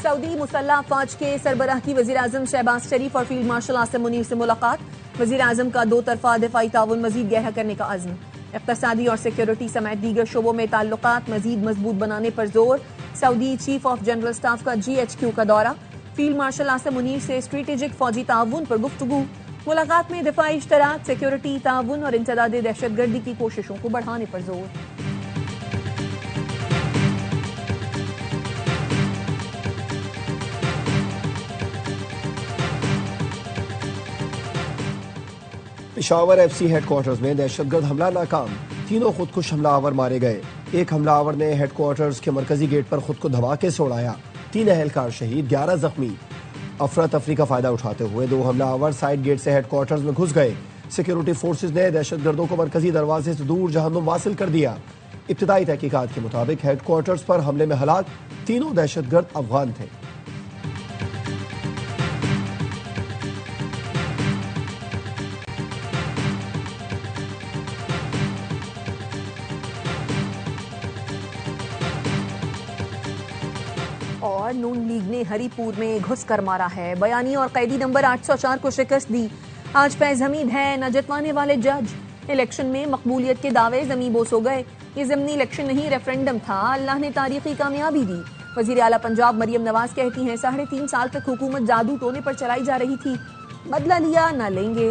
سعودی مسلح افواج کے سربراہ کی وزیر اعظم شہباز شریف اور فیلڈ مارشل عاصم منیر سے ملاقات۔ وزیر اعظم کا دو طرفہ دفاعی تعاون مزید گہرا کرنے کا عزم۔ اقتصادی اور سیکیورٹی سمیت دیگر شعبوں میں تعلقات مزید مضبوط بنانے پر زور۔ سعودی چیف آف جنرل اسٹاف کا GHQ کا دورہ۔ فیلڈ مارشل عاصم منیر سے اسٹریٹجک فوجی تعاون پر گفتگو۔ ملاقات میں دفاعی اشتراک، سیکیورٹی تعاون اور انسداد دہشت گردی کی کوششوں کو بڑھانے پر زور۔ پشاور FC ہیڈ کوارٹرز میں دہشت گرد حملہ ناکام، تینوں خودکش حملہ آور مارے گئے۔ ایک حملہ آور نے ہیڈ کوارٹرز کے مرکزی گیٹ پر خود کو دھماکے سے اڑایا، 3 اہلکار شہید، 11 زخمی۔ افراتفری کا فائدہ اٹھاتے ہوئے 2 حملہ آور سائیڈ گیٹ سے ہیڈ کوارٹرز میں گھس گئے۔ سیکیورٹی فورسز نے دہشت گردوں کو مرکزی دروازے سے دور جہنم واصل کر دیا۔ ابتدائی تحقیقات کے مطابق ہیڈ کوارٹرز پر حملے میں ہلاک تینوں دہشت گرد افغان تھے۔ اور نون لیگ نے ہری پور میں گھس کر مارا ہے، بیانی اور قیدی نمبر 804 کو شکست دی۔ آج فیض حمید ہے نہ جتوانے والے جج۔ الیکشن میں مقبولیت کے دعوے زمیں بوس ہو گئے۔ یہ ضمنی الیکشن نہیں ریفرنڈم تھا، اللہ نے تاریخی کامیابی دی۔ وزیر اعلیٰ پنجاب مریم نواز کہتی ہیں 3.5 سال تک حکومت جادو ٹونے پر چلائی جا رہی تھی، بدلہ لیا نہ لیں گے۔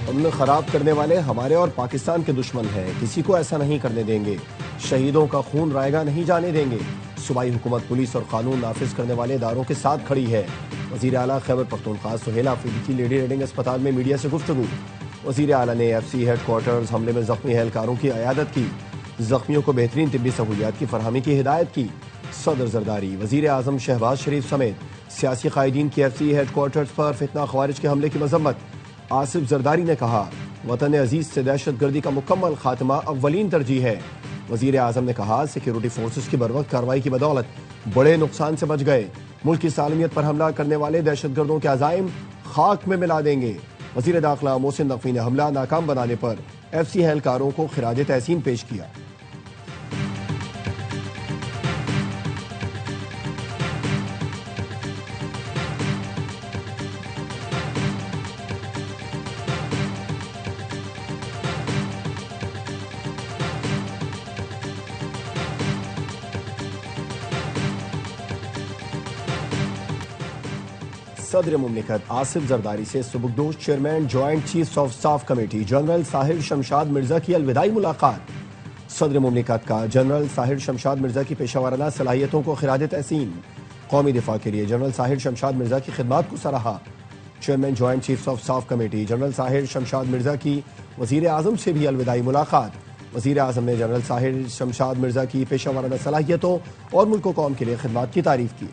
امن خراب کرنے والے ہمارے اور پاکستان کے دشمن ہیں، کسی کو ایسا نہیں کرنے دیں گے، شہیدوں کا خون رائیگاں نہیں جانے دیں گے۔ صوبائی حکومت پولیس اور قانون نافذ کرنے والے اداروں کے ساتھ کھڑی ہے۔ وزیر اعلیٰ خیبر پختونخوا سہیل آفریدی کی لیڈی ریڈنگ اسپتال میں میڈیا سے گفتگو۔ وزیر اعلیٰ نے FC ہیڈ کوارٹرز حملے میں زخمی اہلکاروں کی عیادت کی، زخمیوں کو بہترین طبی سہولیات کی فراہمی کی ہدایت کی۔ صدر زرداری، وزیر اعظم شہباز شریف سمیت سیاسی قائدین کی FC ہیڈ کوارٹرز پر فتنہ خوارج کے حملے کی مذمت۔ آصف زرداری نے کہا وطن عزیز سے دہشت گردی کا مکمل خاتمہ اولین ترجیح ہے۔ وزیر اعظم نے کہا سیکیورٹی فورسز کی بروقت کارروائی کی بدولت بڑے نقصان سے بچ گئے، ملک کی سالمیت پر حملہ کرنے والے دہشت گردوں کے عزائم خاک میں ملا دیں گے۔ وزیر داخلہ محسن نقوی نے حملہ ناکام بنانے پر FC اہلکاروں کو خراج تحسین پیش کیا۔ صدر مملکت آصف زرداری سے سبکدوش chairman joint chiefs of staff committee general Sahir Shamshad Mirza کی الوداعی ملاقات۔ صدر مملکت کا جنرل ساحر شمشاد مرزا کی پیشہ ورانہ صلاحیتوں کو خراج تحسین، قومی دفاع کے لیے جنرل ساحر شمشاد مرزا کی خدمات کو سراہا۔ Chairman joint chiefs of staff committee general Sahir Shamshad Mirza کی وزیر اعظم سے بھی الوداعی ملاقات۔ وزیر اعظم نے جنرل ساحر شمشاد مرزا کی پیشہ ورانہ صلاحیتوں اور ملک و قوم کے لیے خدمات کی تعریف کی۔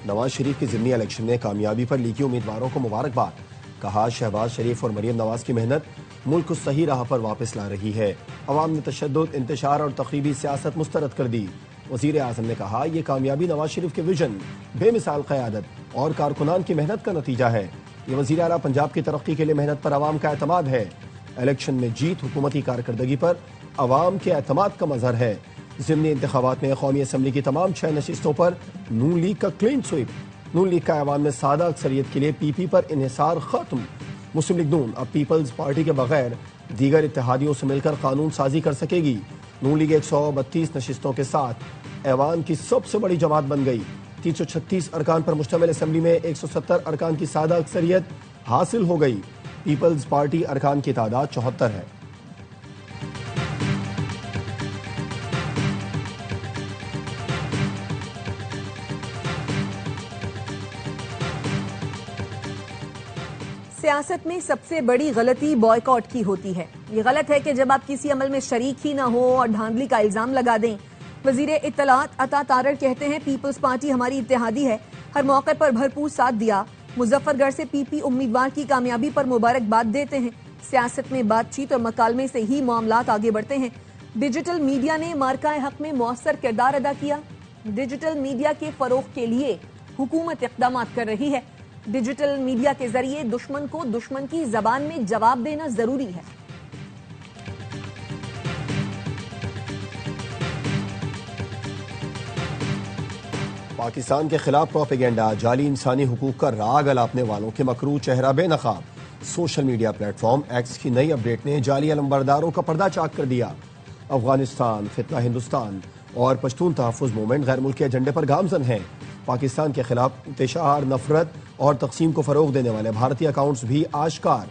نواز شریف کی ضمنی الیکشن میں کامیابی پر لیگی امیدواروں کو مبارکباد، کہا شہباز شریف اور مریم نواز کی محنت ملک کو صحیح راہ پر واپس لا رہی ہے، عوام نے تشدد، انتشار اور تخریبی سیاست مسترد کر دی۔ وزیر اعظم نے کہا یہ کامیابی نواز شریف کے ویژن، بے مثال قیادت اور کارکنان کی محنت کا نتیجہ ہے۔ یہ وزیر اعلیٰ پنجاب کی ترقی کے لیے محنت پر عوام کا اعتماد ہے۔ الیکشن میں جیت حکومتی کارکردگی پر عوام کے اعتماد کا مظہر ہے۔ ضمنی انتخابات میں قومی اسمبلی کی تمام 6 نشستوں پر نون لیگ کا کلین سویپ۔ نون لیگ کا ایوان میں سادہ اکثریت کے لیے PP پر انحصار ختم۔ مسلم لیگ نون اب پیپلز پارٹی کے بغیر دیگر اتحادیوں سے مل کر قانون سازی کر سکے گی۔ نون لیگ 132 نشستوں کے ساتھ ایوان کی سب سے بڑی جماعت بن گئی۔ 336 ارکان پر مشتمل اسمبلی میں 170 ارکان کی سادہ اکثریت حاصل ہو گئی۔ پیپلز پارٹی ارکان کی تعداد 74 ہے۔ سیاست میں سب سے بڑی غلطی بائیکاٹ کی ہوتی ہے۔ یہ غلط ہے کہ جب آپ کسی عمل میں شریک ہی نہ ہو اور دھاندلی کا الزام لگا دیں۔ وزیر اطلاعات عطا تارڑ کہتے ہیں پیپلز پارٹی ہماری اتحادی ہے، ہر موقع پر بھرپور ساتھ دیا۔ مظفر گڑھ سے PP امیدوار کی کامیابی پر مبارکباد دیتے ہیں۔ سیاست میں بات چیت اور مکالمے سے ہی معاملات آگے بڑھتے ہیں۔ ڈیجیٹل میڈیا نے مارکہ حق میں مؤثر کردار ادا کیا۔ ڈیجیٹل میڈیا کے فروغ کے لیے حکومت اقدامات کر رہی ہے۔ ڈیجیٹل میڈیا کے ذریعے دشمن کو دشمن کی زبان میں جواب دینا ضروری ہے۔ پاکستان کے خلاف پروپیگنڈا، جعلی انسانی حقوق کا راگ الاپنے والوں کے مکروہ چہرہ بے نقاب۔ Social media plate form x کی نئی اپڈیٹ نے جعلی علمبرداروں کا پردہ چاک کر دیا۔ افغانستان، فتنہ ہندوستان اور پشتون تحفظ موومنٹ غیر ملکی ایجنڈے پر گامزن ہیں۔ پاکستان کے خلاف انتشار، نفرت اور تقسیم کو فروغ دینے والے بھارتی اکاؤنٹس بھی آشکار۔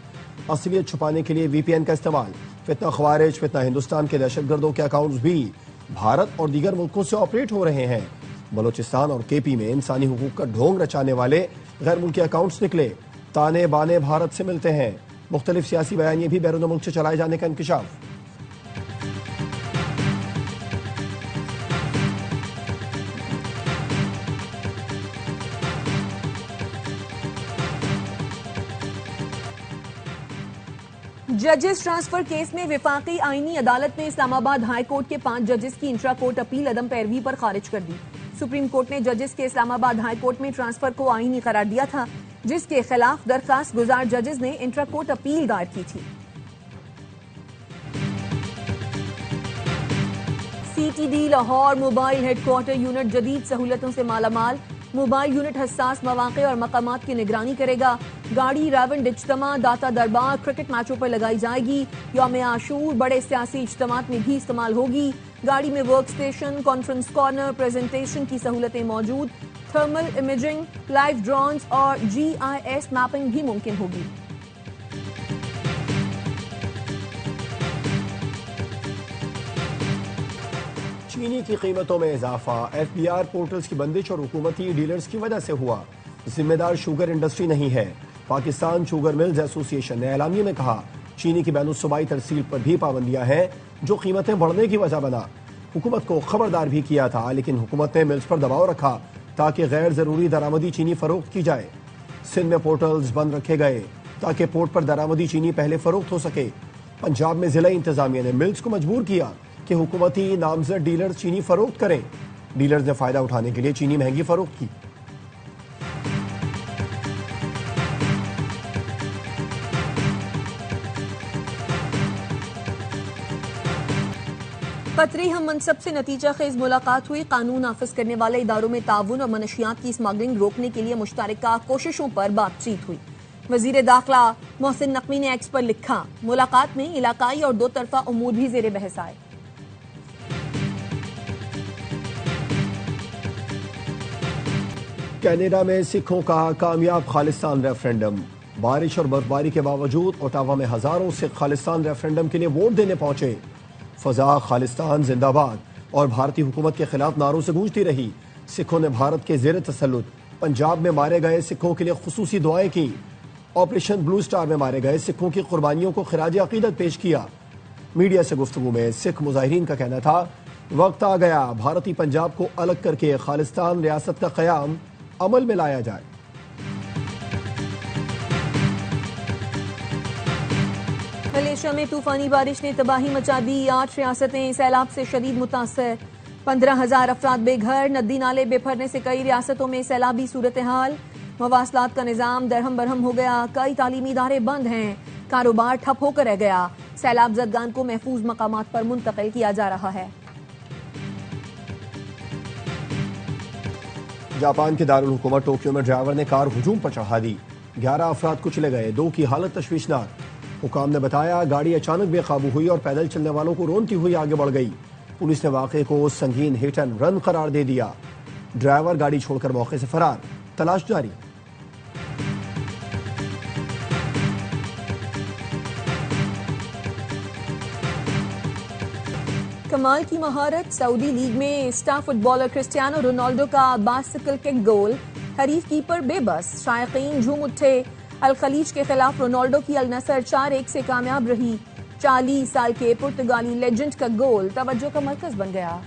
اصلیت چھپانے کے لیے وی پی این کا استعمال۔ فتنہ خوارج، فتنہ ہندوستان کے دہشت گردوں کے اکاؤنٹس بھی بھارت اور دیگر ملکوں سے آپریٹ ہو رہے ہیں۔ بلوچستان اور کے پی میں انسانی حقوق کا ڈھونگ رچانے والے غیر ملکی اکاؤنٹس نکلے۔ تانے بانے بھارت سے ملتے ہیں۔ مختلف سیاسی بیانیے بھی بیرون ملک سے چلائے جانے کا انکشاف۔ ججز ٹرانسفر کیس میں وفاقی آئینی عدالت نے اسلام آباد ہائی کورٹ کے 5 ججز کی انٹرا کورٹ اپیل عدم پیروی پر خارج کر دی۔ سپریم کورٹ نے ججز کے اسلام آباد ہائی کورٹ میں ٹرانسفر کو آئینی قرار دیا تھا، جس کے خلاف درخواست گزار ججز نے انٹرا کورٹ اپیل دائر کی تھی۔ C T D Lahore mobile headquarter unit جدید سہولتوں سے مالا مال۔ موبائل یونٹ حساس مواقع اور مقامات کی نگرانی کرے گا۔ گاڑی راونڈ اجتماع، داتا دربار، کرکٹ میچوں پر لگائی جائے گی۔ یوم عاشور، بڑے سیاسی اجتماعات میں بھی استعمال ہوگی۔ گاڑی میں work station, conference corner, presentation کی سہولتیں موجود۔ تھرمل امیجنگ، لائیو ڈرونز اور جی آئی ایس میپنگ بھی ممکن ہوگی۔ چینی کی قیمتوں میں اضافہ ایف بی آر پورٹلز کی بندش اور حکومتی ڈیلرز کی وجہ سے ہوا۔ ذمہ دار شوگر انڈسٹری نہیں ہے۔ پاکستان شوگر ملز ایسوسی ایشن نے اعلامیے میں کہا چینی کی بین الصوبائی ترسیل پر بھی پابندیاں ہیں جو قیمتیں بڑھنے کی وجہ بنا۔ حکومت کو خبردار بھی کیا تھا، لیکن حکومت نے ملز پر دباؤ رکھا تاکہ غیر ضروری درآمدی چینی فروخت کی جائے۔ سندھ میں پورٹلز بند رکھے گئے تاکہ پورٹ پر درآمدی چینی پہلے فروخت ہو سکے۔ پنجاب میں ضلعی انتظامیہ نے ملز کو مجبور کیا کہ حکومتی نامزد ڈیلرز چینی فروخت کریں۔ ڈیلرز نے فائدہ اٹھانے کے لیے چینی مہنگی فروخت کی۔ قطری ہم منصب سے نتیجہ خیز ملاقات ہوئی۔ قانون نافذ کرنے والے اداروں میں تعاون اور منشیات کی اسمگلنگ روکنے کے لیے مشترکہ کوششوں پر بات چیت ہوئی۔ وزیر داخلہ محسن نقوی نے ایکس پر لکھا ملاقات میں علاقائی اور دو طرفہ امور بھی زیر بحث آئے۔ کینیڈا میں سکھوں کا کامیاب خالصتان ریفرنڈم۔ بارش اور برفباری کے باوجود اوٹاوا میں ہزاروں سکھ خالصتان ریفرنڈم کے لیے ووٹ دینے پہنچے۔ فضا خالصتان زندہ باد اور بھارتی حکومت کے خلاف نعروں سے گونجتی رہی۔ سکھوں نے بھارت کے زیر تسلط پنجاب میں مارے گئے سکھوں کے لیے خصوصی دعائیں کی۔ آپریشن بلو سٹار میں مارے گئے سکھوں کی قربانیوں کو خراج عقیدت پیش کیا۔ میڈیا سے گفتگو میں سکھ مظاہرین کا کہنا تھا وقت آ گیا بھارتی پنجاب کو الگ کر کے خالصتان ریاست کا قیام عمل میں لایا جائے۔ ملیشیا میں طوفانی بارش نے تباہی مچا دی۔ 8 ریاستیں سیلاب سے شدید متاثر۔ 15,000 افراد بے گھر۔ ندی نالے بے پھرنے سے کئی ریاستوں میں سیلابی صورتحال۔ مواصلات کا نظام درہم برہم ہو گیا۔ کئی تعلیمی ادارے بند ہیں۔ کاروبار ٹھپ ہو کر رہ گیا۔ سیلاب زدگان کو محفوظ مقامات پر منتقل کیا جا رہا ہے۔ جاپان کے دارالحکومت ٹوکیو میں ڈرائیور نے کار ہجوم پر چڑھا دی۔ 11 افراد کچلے گئے، 2 کی حالت تشویشناک۔ حکام نے بتایا گاڑی اچانک بے قابو ہوئی اور پیدل چلنے والوں کو رونتی ہوئی آگے بڑھ گئی۔ پولیس نے واقعے کو سنگین ہٹ اینڈ رن قرار دے دیا۔ ڈرائیور گاڑی چھوڑ کر موقع سے فرار، تلاش جاری۔ کمال کی مہارت، سعودی لیگ میں star footballer Cristiano Ronaldo کا باسکل کک گول، حریف کیپر بے بس، شائقین جھوم اٹھے۔ الخلیج کے خلاف رونالڈو کی النصر 4-1 سے کامیاب رہی۔ 40 سال کے پرتگالی لیجنڈ کا گول توجہ کا مرکز بن گیا۔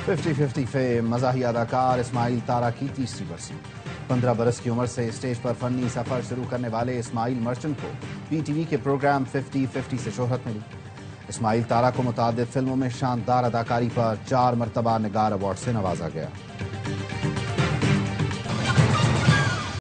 50-50 فیم مزاحیہ اداکار اسماعیل تارا کی تیسری برسی۔ 15 برس کی عمر سے اسٹیج پر فنی سفر شروع کرنے والے اسماعیل مرچنٹ کو پی ٹی وی کے پروگرام 50-50 سے شہرت ملی۔ اسماعیل تارا کو متعدد فلموں میں شاندار اداکاری پر 4 مرتبہ نگار ایوارڈ سے نوازا گیا۔ ہیں.